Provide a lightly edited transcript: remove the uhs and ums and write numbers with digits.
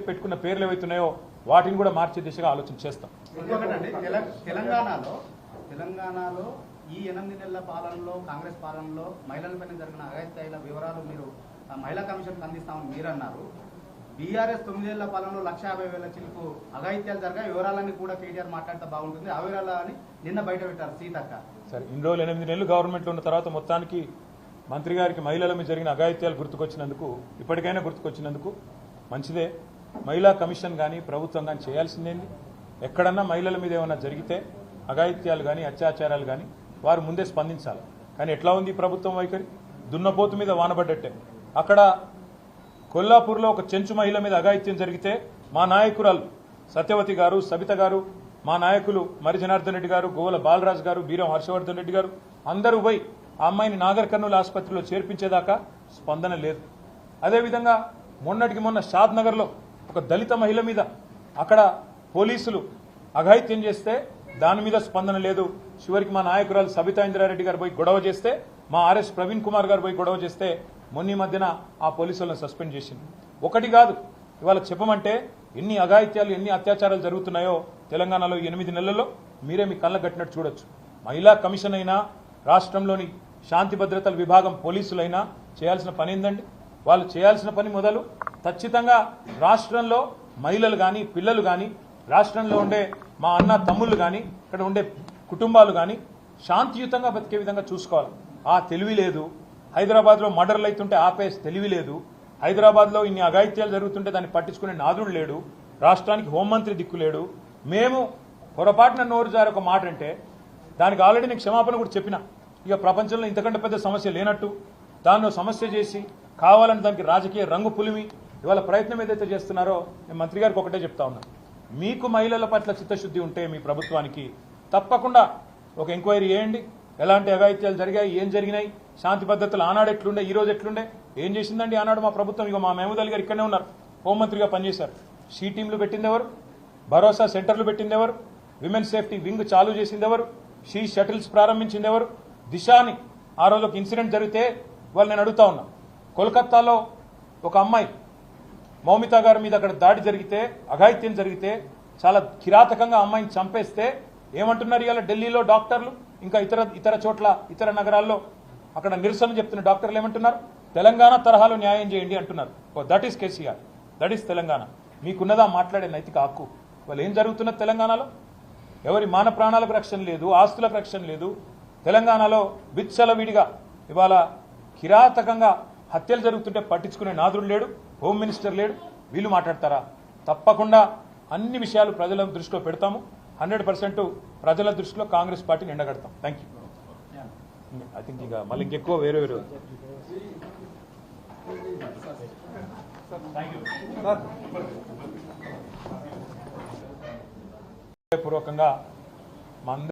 పెట్టుకున్న పేర్లు ఏవైతున్నాయో వాటిని కూడా మార్చే దిశగా ఆలోచన చేస్తాం. తెలంగాణలో ఈ 8 నెలల పాలనలో కాంగ్రెస్ పాలనలో మహిళలపైన జరిగిన అఘాయిత్యాల వివరాలు మీరు మహిళా కమిషన్ అందిస్తామని మీరు అన్నారు. బీఆర్ఎస్ 9 ఏళ్ల పాలనలో 1,50,000 చిలుకు అఘాయిత్యాలు జరిగా వివరాలన్నీ కూడా కేటీఆర్ మాట్లాడితే బాగుంటుంది, ఆ వివరాలని నిన్న బయట పెట్టారు సీతక్క. సరే, ఇన్ని రోజులు 8 నెలలు గవర్నమెంట్లో ఉన్న తర్వాత మొత్తానికి మంత్రి గారికి మహిళల మీద జరిగిన అఘాయిత్యాలు గుర్తుకొచ్చినందుకు, ఇప్పటికైనా గుర్తుకొచ్చినందుకు మంచిదే. మహిళా కమిషన్ కానీ ప్రభుత్వం కానీ చేయాల్సిందేంది? ఎక్కడన్నా మహిళల మీద ఏమైనా జరిగితే అఘాయిత్యాలు కానీ అత్యాచారాలు కానీ వారు ముందే స్పందించాలి. కానీ ఎట్లా ఉంది ప్రభుత్వం వైఖరి? దున్నపోతు మీద వానబడ్డట్టే. అక్కడ కొల్లాపూర్లో ఒక చెంచు మహిళ మీద అఘాయిత్యం జరిగితే మా నాయకురాలు సత్యవతి గారు, సబిత గారు, మా నాయకులు మరి జనార్దన్ రెడ్డి గారు, గోవల బాలరాజు గారు, బీరం హర్షవర్ధన్ రెడ్డి గారు అందరూ పోయి ఆ అమ్మాయిని నాగర్ కర్నూలు ఆసుపత్రిలో చేర్పించేదాకా స్పందన లేదు. అదేవిధంగా మొన్నటికి మొన్న షాద్ నగర్లో ఒక దళిత మహిళ మీద అక్కడ పోలీసులు అఘాయిత్యం చేస్తే దాని మీద స్పందన లేదు. చివరికి మా నాయకురాలు సబితా ఇంద్రారెడ్డి గారు పోయి గొడవ చేస్తే, మా ఆర్ఎస్ ప్రవీణ్ కుమార్ గారు పోయి గొడవ చేస్తే మొన్న మధ్యన ఆ పోలీసులను సస్పెండ్ చేసింది. ఒకటి కాదు, ఇవాళ చెప్పమంటే ఎన్ని అఘాయిత్యాలు ఎన్ని అత్యాచారాలు జరుగుతున్నాయో తెలంగాణలో 8 నెలల్లో మీరే మీ కళ్ళ కట్టినట్టు చూడొచ్చు. మహిళా కమిషన్ అయినా రాష్ట్రంలోని శాంతి భద్రతల విభాగం పోలీసులైనా చేయాల్సిన పని ఏందండి? వాళ్ళు చేయాల్సిన పని మొదలు ఖచ్చితంగా రాష్ట్రంలో మహిళలు కానీ పిల్లలు కానీ రాష్ట్రంలో ఉండే మా అన్న తమ్ముళ్ళు కానీ ఇక్కడ ఉండే కుటుంబాలు కానీ శాంతియుతంగా బతికే విధంగా చూసుకోవాలి. ఆ తెలివి లేదు. హైదరాబాద్లో మర్డర్లు అవుతుంటే ఆపేసి తెలివి లేదు. హైదరాబాద్లో ఇన్ని అఘాయిత్యాలు జరుగుతుంటే దాన్ని పట్టించుకునే నాదుడు లేడు. రాష్ట్రానికి హోంమంత్రి దిక్కు లేడు. మేము పొరపాటున నోరు జారి ఒక మాట అంటే దానికి ఆల్రెడీ నేను క్షమాపణ కూడా చెప్పిన. ఇక ప్రపంచంలో ఇంతకంటే పెద్ద సమస్య లేనట్టు దాన్ని సమస్య చేసి కావాలని దానికి రాజకీయ రంగు పులిమి ఇవాళ ప్రయత్నం ఏదైతే చేస్తున్నారో నేను మంత్రి గారికి ఒకటే చెప్తా ఉన్నా. మీకు మహిళల పట్ల చిత్తశుద్ధి ఉంటే మీ ప్రభుత్వానికి తప్పకుండా ఒక ఎంక్వైరీ చేయండి. ఎలాంటి అఘాయిత్యాలు జరిగాయి, ఏం జరిగినాయి, శాంతి భద్రతలు ఆనాడు ఎట్లుండే, ఈ రోజు ఎట్లుండే, ఏం చేసిందండి ఆనాడు మా ప్రభుత్వం? ఇక మా మహమూద్ అలీ గారు ఇక్కడనే ఉన్నారు, హోంమంత్రిగా పనిచేశారు. షీ టీంలు పెట్టింది ఎవరు? భరోసా సెంటర్లు పెట్టింది ఎవరు? విమెన్ సేఫ్టీ వింగ్ చాలు చేసింది ఎవరు? షీ షటిల్స్ ప్రారంభించింది ఎవరు? దిశాని ఆ రోజు ఒక ఇన్సిడెంట్ జరిగితే వాళ్ళు నేను అడుగుతా ఉన్నా, కోల్కతాలో ఒక అమ్మాయి మౌమితా గారి మీద అక్కడ దాడి జరిగితే, అఘాయిత్యం జరిగితే, చాలా కిరాతకంగా అమ్మాయిని చంపేస్తే ఏమంటున్నారు ఇవాళ ఢిల్లీలో డాక్టర్లు, ఇంకా ఇతర చోట్ల ఇతర నగరాల్లో అక్కడ నిరసన చెప్తున్న డాక్టర్లు ఏమంటున్నారు? తెలంగాణ తరహాలో న్యాయం చేయండి అంటున్నారు. That is KCR, that is Telangana. మీకున్నదా మాట్లాడే నైతిక హక్కు? వాళ్ళు ఏం జరుగుతున్నది తెలంగాణలో? ఎవరి మాన ప్రాణాలకు రక్షణ లేదు, ఆస్తులకు రక్షణ లేదు. తెలంగాణలో విచ్చలవిడిగా ఇవాళ కిరాతకంగా హత్యలు జరుగుతుంటే పట్టించుకునే నాదుడు లేడు, హోమ్ మినిస్టర్ లేడు. వీళ్ళు మాట్లాడతారా? తప్పకుండా అన్ని విషయాలు ప్రజల దృష్టిలో పెడతాము. 100% ప్రజల దృష్టిలో కాంగ్రెస్ పార్టీని ఎండగడతాం. Thank you. ఐ థింక్ ఇక మళ్ళీ ఇంకెక్కువ వేరే పూర్వకంగా